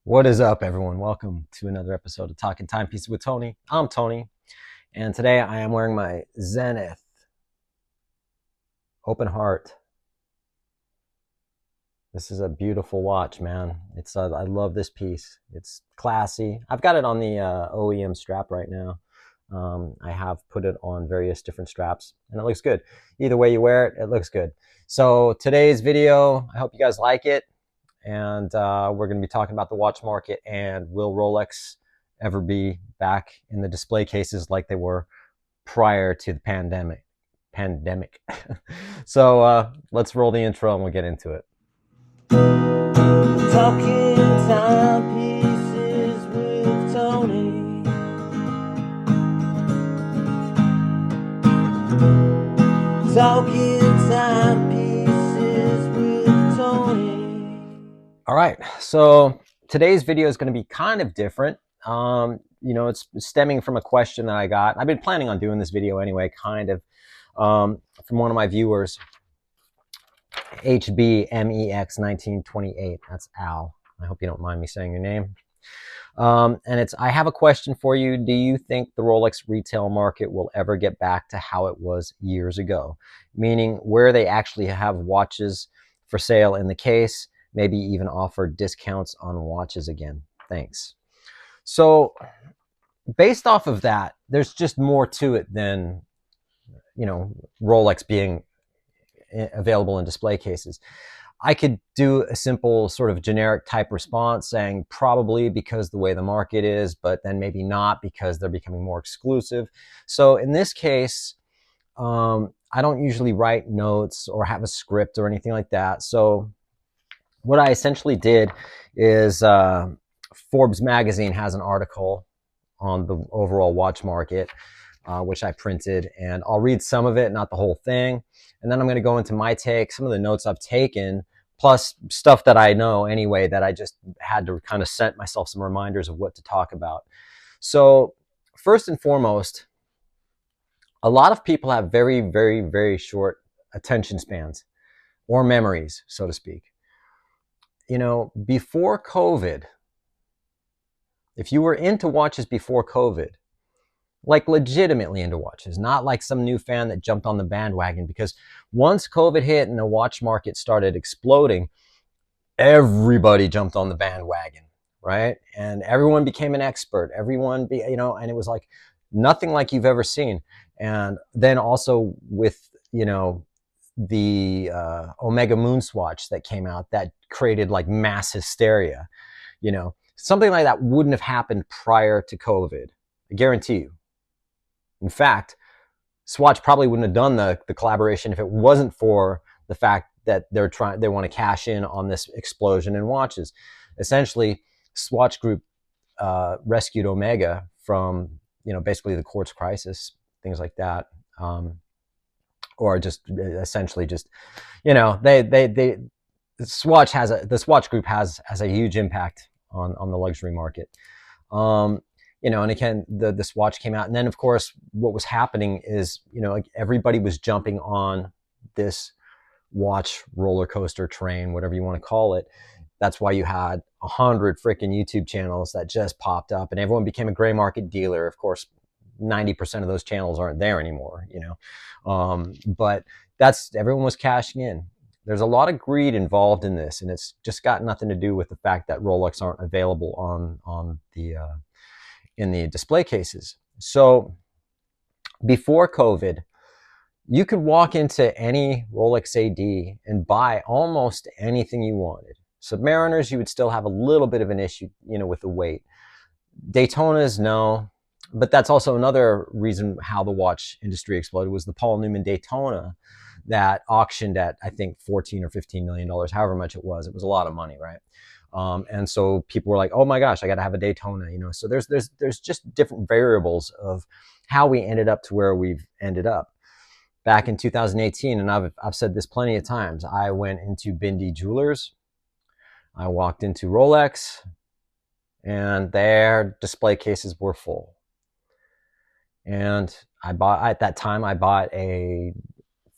What is up, everyone? Welcome to another episode of Talking Timepieces with Tony. I'm Tony, and today I am wearing my Zenith Open Heart. This is a beautiful watch, man. I love this piece. It's classy. I've got it on the OEM strap right now. I have put it on various different straps, and it looks good. Either way you wear it, it looks good. So today's video, I hope you guys like it. And we're going to be talking about the watch market and will Rolex ever be back in the display cases like they were prior to the pandemic. So let's roll the intro and we'll get into it. Talking timepieces with Tony. Talking timepieces with Tony. All right, so today's video is going to be kind of different. It's stemming from a question that I got. I've been planning on doing this video anyway, kind of, from one of my viewers, HBMEX1928. That's Al. I hope you don't mind me saying your name. And I have a question for you. Do you think the Rolex retail market will ever get back to how it was years ago? Meaning where they actually have watches for sale in the case, maybe even offer discounts on watches again. Thanks. So based off of that, there's just more to it than, Rolex being available in display cases. I could do a simple sort of generic type response saying probably because the way the market is, but then maybe not because they're becoming more exclusive. So in this case, I don't usually write notes or have a script or anything like that. So what I essentially did is Forbes magazine has an article on the overall watch market, which I printed, and I'll read some of it, not the whole thing. And then I'm going to go into my take, some of the notes I've taken, plus stuff that I know anyway that I just had to kind of set myself some reminders of what to talk about. So first and foremost, a lot of people have very, very, very short attention spans or memories, so to speak. Before COVID, if you were into watches before COVID, like legitimately into watches, not like some new fan that jumped on the bandwagon, because once COVID hit and the watch market started exploding, everybody jumped on the bandwagon, right? And everyone became an expert. And it was like nothing like you've ever seen. And then also with, the Omega Moon Swatch that came out that created like mass hysteria, something like that wouldn't have happened prior to COVID. I guarantee you. In fact, Swatch probably wouldn't have done the collaboration if it wasn't for the fact that they want to cash in on this explosion in watches. Essentially, Swatch Group rescued Omega from, basically the quartz crisis, things like that. Or just essentially just, the Swatch Group has a huge impact on the luxury market. And again, the Swatch came out. And then, of course, what was happening is, everybody was jumping on this watch roller coaster train, whatever you want to call it. That's why you had 100 freaking YouTube channels that just popped up and everyone became a gray market dealer. Of course, 90% of those channels aren't there anymore, but everyone was cashing in. There's a lot of greed involved in this, and it's just got nothing to do with the fact that Rolex aren't available in the display cases. So before COVID, you could walk into any Rolex AD and buy almost anything you wanted. Submariners, you would still have a little bit of an issue, with the weight. Daytonas, no. But that's also another reason how the watch industry exploded was the Paul Newman Daytona that auctioned at, I think, $14 or $15 million, however much it was. It was a lot of money, right? And so people were like, oh my gosh, I got to have a Daytona, So there's just different variables of how we ended up to where we've ended up. Back in 2018, and I've said this plenty of times, I went into Bindi Jewelers. I walked into Rolex, and their display cases were full. And at that time, I bought a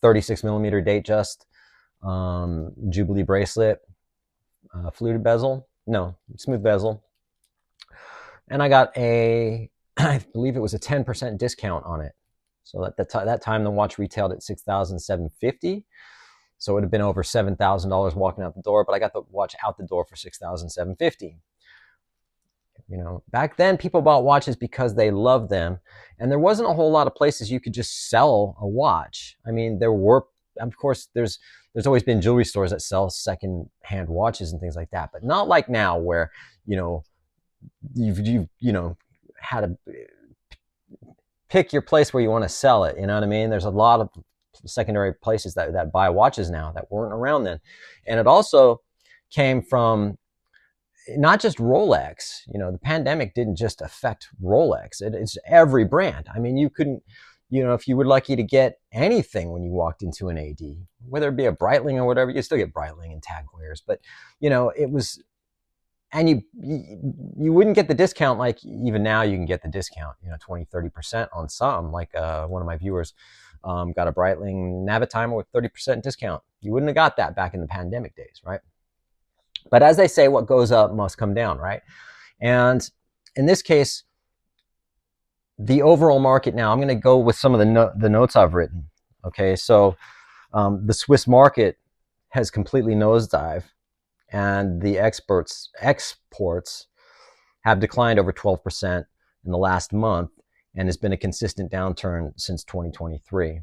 36 millimeter Datejust Jubilee bracelet, fluted bezel, No, smooth bezel. And I got I believe it was a 10% discount on it. So at that time, the watch retailed at $6,750. So it would have been over $7,000 walking out the door, but I got the watch out the door for $6,750. Back then people bought watches because they loved them, and there wasn't a whole lot of places you could just sell a watch. I mean, there were, of course, there's always been jewelry stores that sell second-hand watches and things like that, but not like now where, you've had to pick your place where you want to sell it. You know what I mean? There's a lot of secondary places that buy watches now that weren't around then. And it also came from not just Rolex. The pandemic didn't just affect Rolex. It's every brand. I mean, you couldn't, if you were lucky to get anything when you walked into an AD, whether it be a Breitling or whatever, you still get Breitling and Tag Heuers. But, it was, and you wouldn't get the discount like even now you can get the discount, 20-30% on some. Like one of my viewers got a Breitling Navitimer with 30% discount. You wouldn't have got that back in the pandemic days, right? But as they say, what goes up must come down, right? And in this case, the overall market now, I'm going to go with some of the notes I've written. Okay, so the Swiss market has completely nosedived, and the exports have declined over 12% in the last month, and has been a consistent downturn since 2023.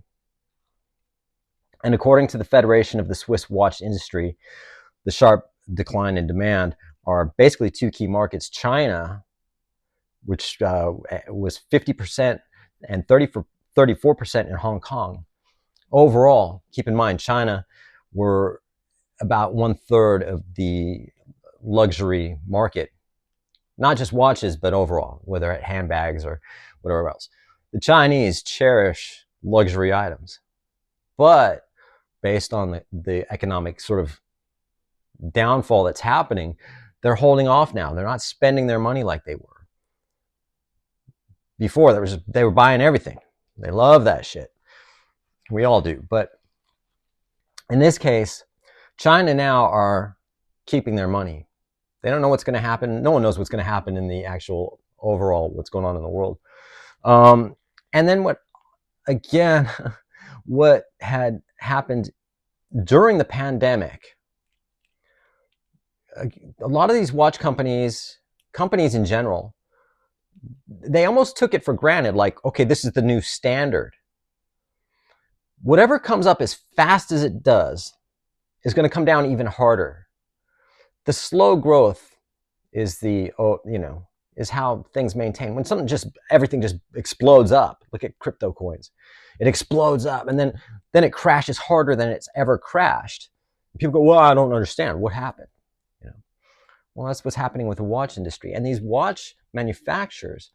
And according to the Federation of the Swiss Watch Industry, the sharp decline in demand are basically two key markets: China, which was 50%, and 34% in Hong Kong. Overall, keep in mind, China were about 1/3 of the luxury market, not just watches, but overall, whether at handbags or whatever else. The Chinese cherish luxury items, but based on the economic sort of downfall that's happening, they're holding off now. They're not spending their money like they were. Before, they were buying everything. They love that shit. We all do. But in this case, China now are keeping their money. They don't know what's going to happen. No one knows what's going to happen in the actual overall what's going on in the world. And then what had happened during the pandemic, a lot of these watch companies in general, they almost took it for granted, like, okay, this is the new standard. Whatever comes up as fast as it does is going to come down even harder. The slow growth is is how things maintain. When everything just explodes up. Look at crypto coins. It explodes up, and then it crashes harder than it's ever crashed. People go, well, I don't understand. What happened? Well, that's what's happening with the watch industry. And these watch manufacturers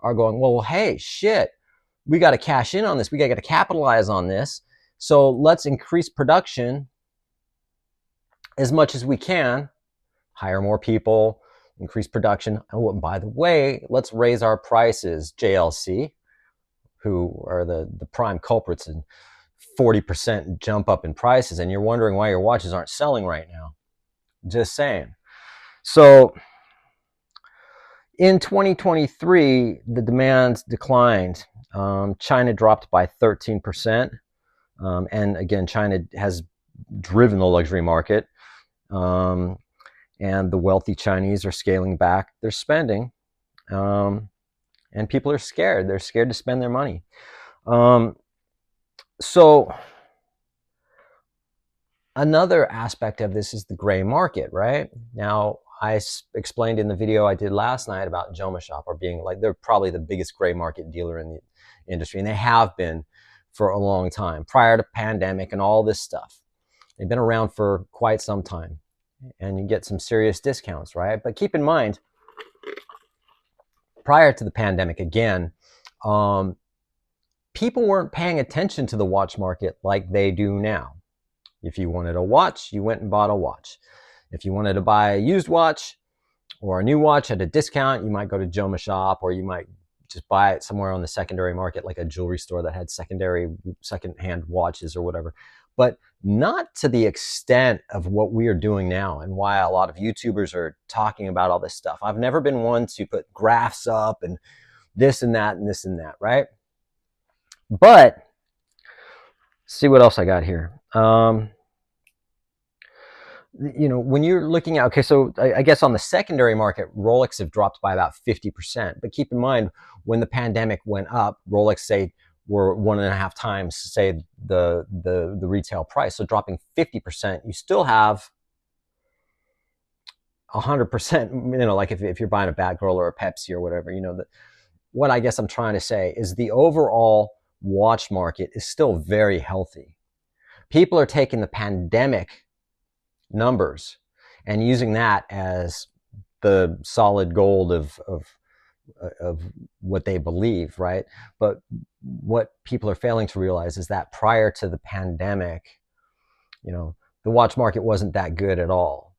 are going, well, hey, shit, we got to cash in on this. We got to capitalize on this. So let's increase production as much as we can, hire more people, increase production. Oh, and by the way, let's raise our prices. JLC, who are the prime culprits, and 40% jump up in prices. And you're wondering why your watches aren't selling right now. Just saying. So in 2023, the demand declined. China dropped by 13%. And again, China has driven the luxury market. And the wealthy Chinese are scaling back their spending. And people are scared. They're scared to spend their money. So another aspect of this is the gray market, right? Now, I explained in the video I did last night about Joma Shop, or being like, they're probably the biggest gray market dealer in the industry, and they have been for a long time, prior to pandemic and all this stuff. They've been around for quite some time, and you get some serious discounts, right? But keep in mind, prior to the pandemic, again, people weren't paying attention to the watch market like they do now. If you wanted a watch, you went and bought a watch. If you wanted to buy a used watch or a new watch at a discount, you might go to Joma Shop, or you might just buy it somewhere on the secondary market, like a jewelry store that had second-hand watches or whatever. but not to the extent of what we are doing now, and why a lot of YouTubers are talking about all this stuff. I've never been one to put graphs up and this and that and this and that, right? But see what else I got here. When you're looking at, okay, so I guess on the secondary market, Rolex have dropped by about 50%. But keep in mind, when the pandemic went up, Rolex, say, were 1.5 times, say, the retail price. So dropping 50%, you still have 100%, like if you're buying a Batgirl or a Pepsi or whatever, what I guess I'm trying to say is the overall watch market is still very healthy. People are taking the pandemic numbers and using that as the solid gold of what they believe, right? But what people are failing to realize is that prior to the pandemic, the watch market wasn't that good at all,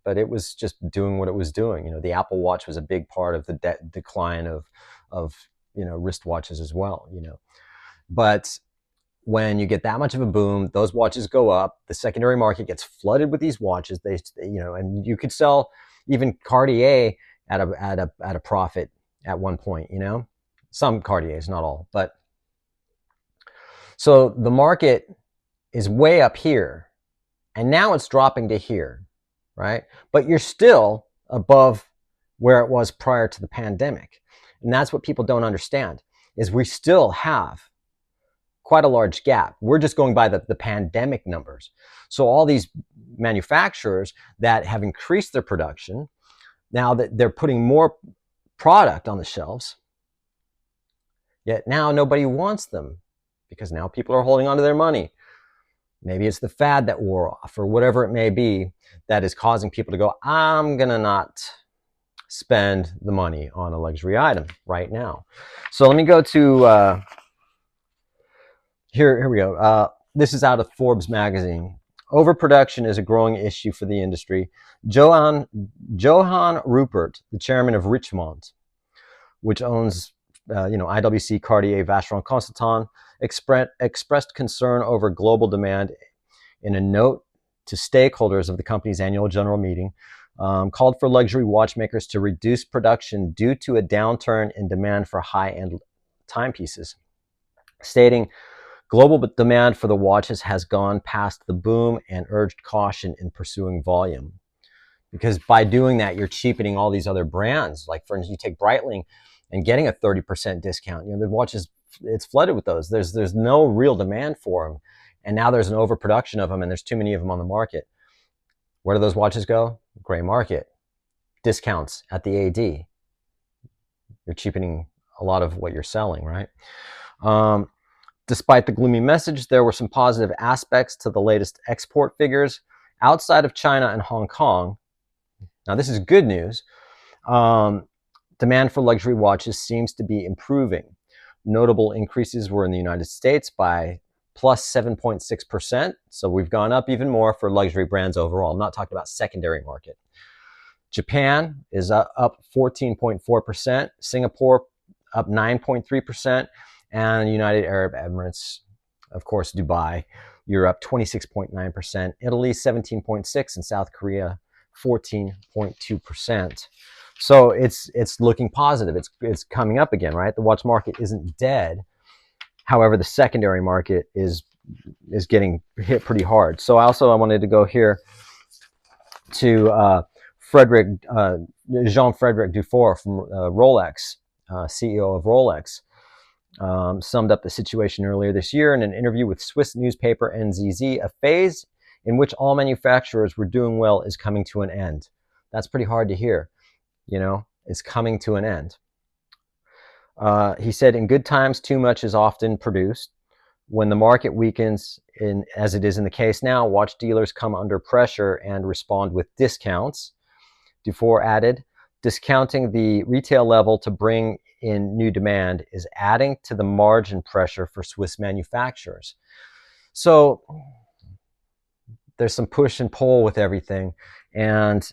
but it was just doing what it was doing. The Apple Watch was a big part of the decline of wristwatches as well, but when you get that much of a boom, those watches go up. The secondary market gets flooded with these watches. And you could sell even Cartier at a profit at one point. Some Cartiers, not all. But so the market is way up here, and now it's dropping to here, right? But you're still above where it was prior to the pandemic, and that's what people don't understand. Is we still have quite a large gap. We're just going by the pandemic numbers. So all these manufacturers that have increased their production, now that they're putting more product on the shelves, yet now nobody wants them because now people are holding on to their money. Maybe it's the fad that wore off or whatever it may be that is causing people to go, I'm going to not spend the money on a luxury item right now. So let me go to... Here we go. This is out of Forbes magazine. Overproduction is a growing issue for the industry. Johann Rupert, the chairman of Richemont, which owns IWC, Cartier, Vacheron Constantin, expressed concern over global demand in a note to stakeholders of the company's annual general meeting, called for luxury watchmakers to reduce production due to a downturn in demand for high-end timepieces, stating, global demand for the watches has gone past the boom and urged caution in pursuing volume. Because by doing that, you're cheapening all these other brands. Like, for instance, you take Breitling and getting a 30% discount. The watches, it's flooded with those. There's no real demand for them. And now there's an overproduction of them, and there's too many of them on the market. Where do those watches go? Gray market. Discounts at the AD. You're cheapening a lot of what you're selling, right? Despite the gloomy message, there were some positive aspects to the latest export figures outside of China and Hong Kong. Now, this is good news. Demand for luxury watches seems to be improving. Notable increases were in the United States by plus 7.6%. So we've gone up even more for luxury brands overall. I'm not talking about secondary market. Japan is up 14.4%. Singapore up 9.3%. And United Arab Emirates, of course, Dubai, Europe, 26.9%, Italy, 17.6%, and South Korea, 14.2%. So it's looking positive. It's coming up again, right? The watch market isn't dead. However, the secondary market is getting hit pretty hard. So I wanted to go here to Jean-Frédéric Dufour from Rolex, CEO of Rolex. Summed up the situation earlier this year in an interview with Swiss newspaper NZZ. A phase in which all manufacturers were doing well is coming to an end. That's pretty hard to hear. It's coming to an end. He said, in good times, too much is often produced. When the market weakens, as it is in the case now, watch dealers come under pressure and respond with discounts. Dufour added, discounting the retail level to bring in new demand is adding to the margin pressure for Swiss manufacturers. So there's some push and pull with everything. And,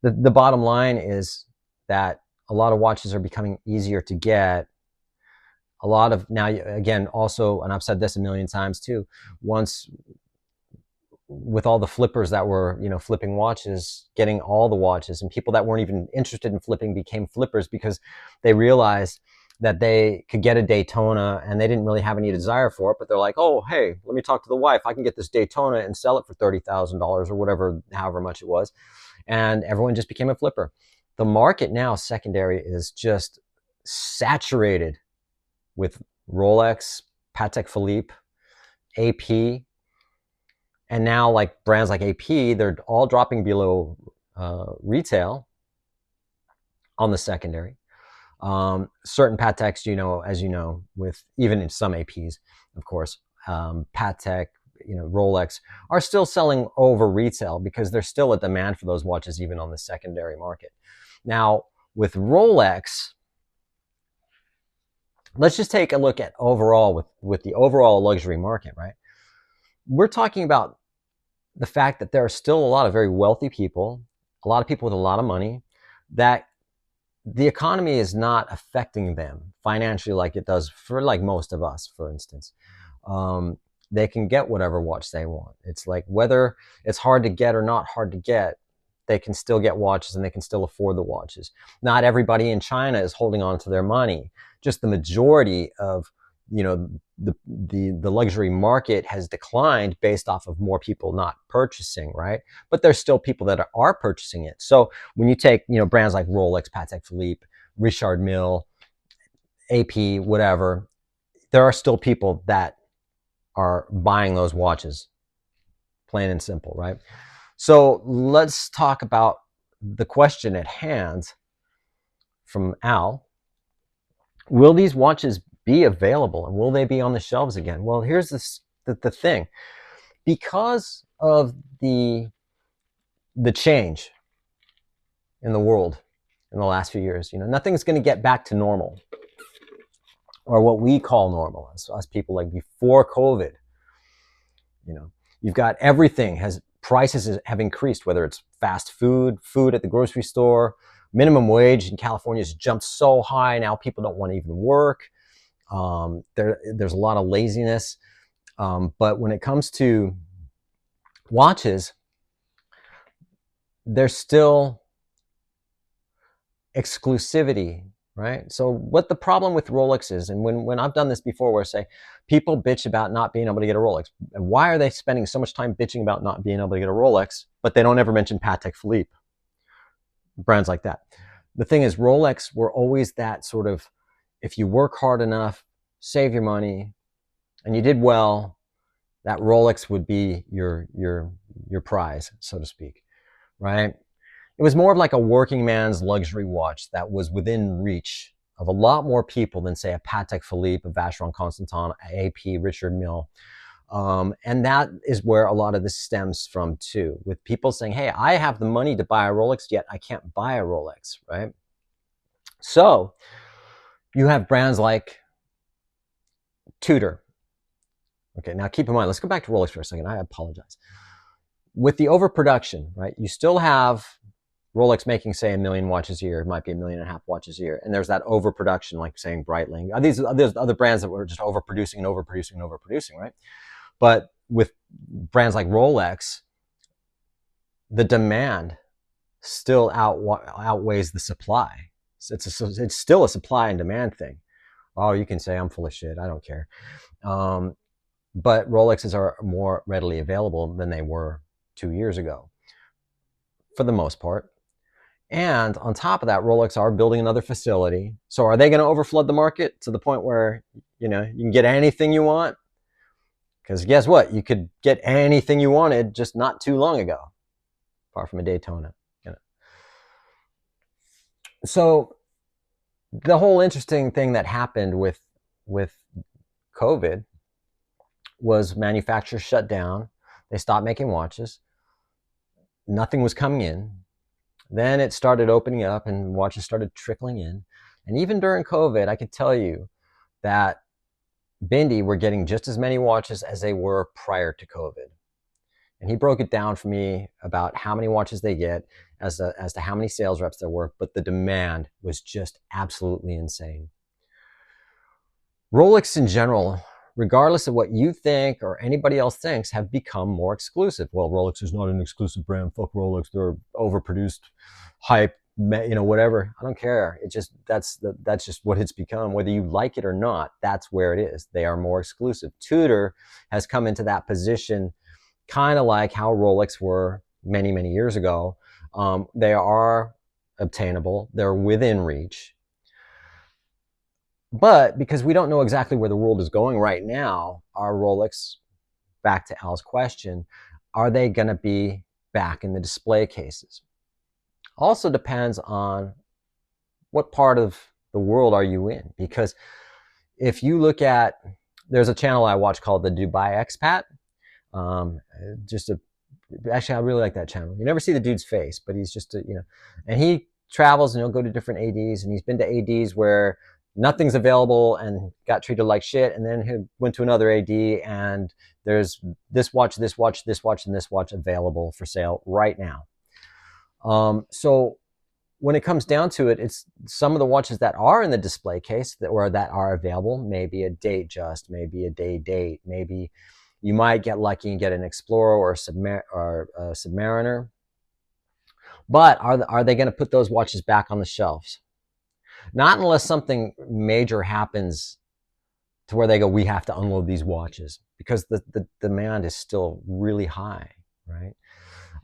the bottom line is that a lot of watches are becoming easier to get. a lot of now, again, also, and I've said this a million times too, once with all the flippers that were, flipping watches, getting all the watches, and people that weren't even interested in flipping became flippers because they realized that they could get a Daytona and they didn't really have any desire for it, but they're like, oh, hey, let me talk to the wife. I can get this Daytona and sell it for $30,000 or whatever, however much it was. And everyone just became a flipper. The market now, secondary, is just saturated with Rolex, Patek Philippe, AP, and now like brands like AP, they're all dropping below retail on the secondary. Certain Pateks, as you know, with even in some APs, of course, Patek, Rolex are still selling over retail because there's still a demand for those watches even on the secondary market. Now, with Rolex, let's just take a look at overall with the overall luxury market, right? We're talking about the fact that there are still a lot of very wealthy people, a lot of people with a lot of money, that the economy is not affecting them financially like it does for like most of us, for instance. They can get whatever watch they want. It's like whether it's hard to get or not hard to get, they can still get watches and they can still afford the watches. Not everybody in China is holding on to their money. Just the majority of the luxury market has declined based off of more people not purchasing, right? But there's still people that are purchasing it. So when you take brands like Rolex, Patek Philippe, Richard Mille, AP, whatever, there are still people that are buying those watches, plain and simple, right? So let's talk about the question at hand from Al. Will these watches be available and will they be on the shelves again? Well, here's the thing. Because of the change in the world in the last few years, nothing's going to get back to normal, or what we call normal, us people like before COVID. You've got everything prices have increased, whether it's fast food at the grocery store. Minimum wage in California has jumped so high now people don't want to even work. There's a lot of laziness. But when it comes to watches, there's still exclusivity, right? So what the problem with Rolex is, and when I've done this before where I say people bitch about not being able to get a Rolex, and why are they spending so much time bitching about not being able to get a Rolex, but they don't ever mention Patek Philippe, brands like that. The thing is, Rolex were always that sort of, if you work hard enough, save your money, and you did well, that Rolex would be your prize, so to speak, right? It was more of like a working man's luxury watch that was within reach of a lot more people than, say, a Patek Philippe, a Vacheron Constantin, AP, Richard Mille. And that is where a lot of this stems from too, with people saying, hey, I have the money to buy a Rolex, yet I can't buy a Rolex, right? So you have brands like Tudor. Okay, now keep in mind, let's go back to Rolex for a second. I apologize. With the overproduction, right, you still have Rolex making, say, 1 million watches a year. It might be 1.5 million watches a year. And there's that overproduction, like saying Breitling. There's other brands that were just overproducing, right? But with brands like Rolex, the demand still outweighs the supply. It's still a supply and demand thing. Oh, you can say I'm full of shit. I don't care. But Rolexes are more readily available than they were 2 years ago, for the most part. And on top of that, Rolex are building another facility. So are they going to overflood the market to the point where, you can get anything you want? Because guess what? You could get anything you wanted just not too long ago, apart from a Daytona. So the whole interesting thing that happened with COVID was manufacturers shut down. They stopped making watches. Nothing was coming in. Then it started opening up and watches started trickling in. And even during COVID, I could tell you that Bindi were getting just as many watches as they were prior to COVID. And he broke it down for me about how many watches they get as to how many sales reps there were, but the demand was just absolutely insane. Rolex in general, regardless of what you think or anybody else thinks, have become more exclusive. Well, Rolex is not an exclusive brand. Fuck Rolex. They're overproduced, hype, whatever. I don't care. It just that's just what it's become. Whether you like it or not, that's where it is. They are more exclusive. Tudor has come into that position, kind of like how Rolex were many years ago. They are obtainable. They're within reach. But because we don't know exactly where the world is going right now, our Rolex, back to Al's question, are they going to be back in the display cases? Also depends on what part of the world are you in. Because if you look at, there's a channel I watch called the Dubai Expat. Actually, I really like that channel. You never see the dude's face, but he's just and he travels and he'll go to different ADs, and he's been to ADs where nothing's available and got treated like shit, and then he went to another AD and there's this watch, this watch, this watch, and this watch available for sale right now. So when it comes down to it, it's some of the watches that are in the display case that are available, maybe a date just, maybe a day date, maybe you might get lucky and get an Explorer or a Submariner. But are they going to put those watches back on the shelves? Not unless something major happens to where they go, we have to unload these watches, because the demand is still really high, right?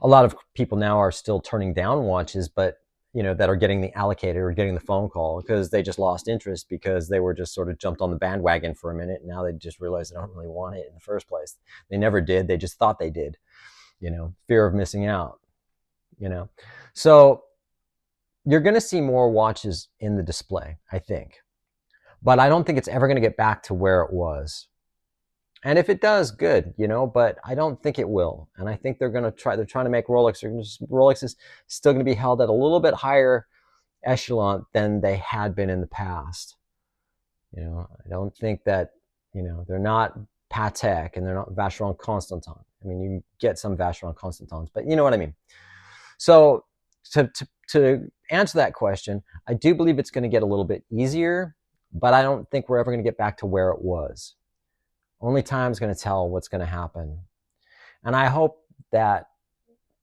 A lot of people now are still turning down watches, but that are getting the allocated or getting the phone call because they just lost interest because they were just sort of jumped on the bandwagon for a minute, and now they just realize they don't really want it in the first place. They never did. They just thought they did. Fear of missing out. So you're going to see more watches in the display, I think. But I don't think it's ever going to get back to where it was. And if it does, good, but I don't think it will. And I think they're trying to make Rolex is still going to be held at a little bit higher echelon than they had been in the past. I don't think that, they're not Patek and they're not Vacheron Constantin. I mean, you get some Vacheron Constantins, but you know what I mean. So to answer that question, I do believe it's going to get a little bit easier, but I don't think we're ever going to get back to where it was. Only time's going to tell what's going to happen. And I hope that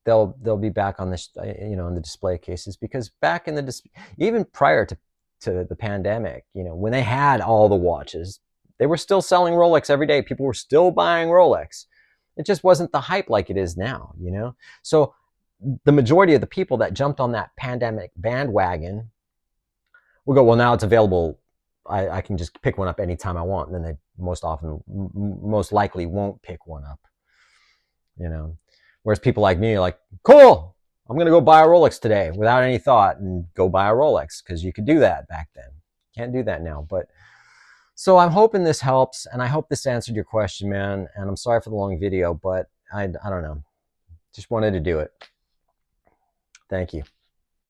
they'll be back on this, in the display cases, because back in even prior to the pandemic, when they had all the watches, they were still selling Rolex every day. People were still buying Rolex. It just wasn't the hype like it is now, So the majority of the people that jumped on that pandemic bandwagon will go, well, now it's available. I can just pick one up anytime I want. And then they most likely won't pick one up, Whereas people like me are like, cool, I'm going to go buy a Rolex today without any thought and go buy a Rolex, because you could do that back then. Can't do that now. But so I'm hoping this helps, and I hope this answered your question, man. And I'm sorry for the long video, but I don't know. Just wanted to do it. Thank you.